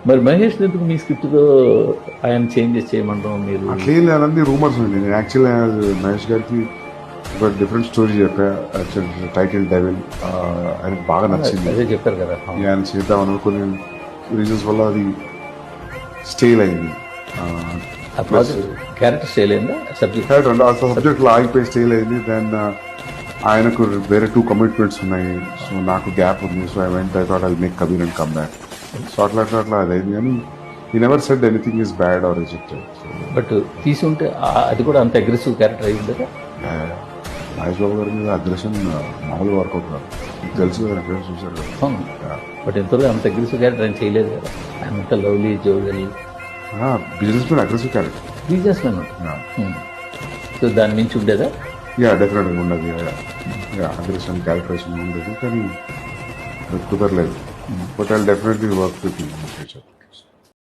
మరి మహేష్ ఎందుకు మీ స్క్రిప్ట్తో ఆయన చేంజెస్ చేయమంటాం మీరు? అట్లేం లేదండి, రూమర్స్ ఉంది. నేను యాక్చువల్గా మహేష్ గారికి ఒక డిఫరెంట్ స్టోరీ చెప్పా. యాక్చువల్ టైటిల్ డెవిల్ ఆయనకు బాగా నచ్చింది. అదే చెప్పారు కదా. ఆయన చేద్దామని కొన్ని రీజన్స్ వల్ల అది స్టేల్ అయింది. క్యారెక్టర్ స్టైల్ అయిందా? సబ్జెక్ట్లో ఆగిపోయి స్టేల్ అయింది. దెన్ ఆయనకు వేరే 2 కమిట్మెంట్స్ ఉన్నాయి. సో నాకు గ్యాప్ ఉంది. So I thought I make Kabir and come back. So అట్లా అది అయింది. కానీ ఈ never said anything is bad or rejected. But తీసి ఉంటే అది కూడా అంత అగ్రెసివ్ క్యారెక్టర్ అయింది కదా. మహేష్ బాబు గారి మీద అగ్రెషన్ మామూలు వర్కౌట్ కాదు. మీకు తెలుసు కదా, ఫ్రెండ్స్ చూసారు కదా. అవును, బట్ ఎంతలో అంత అగ్రెసివ్ క్యారెక్టర్ ఆయన చేయలేదు కదా. ఆయన అంత lovely jovial business man aggressive character. Business man. So దాని మించి ఉండేదా? డెఫినెట్గా ఉండదు. అగ్రెషన్ క్యారెక్టరేషన్ ఉండదు, కానీ కుదరలేదు. But I definitely work with future.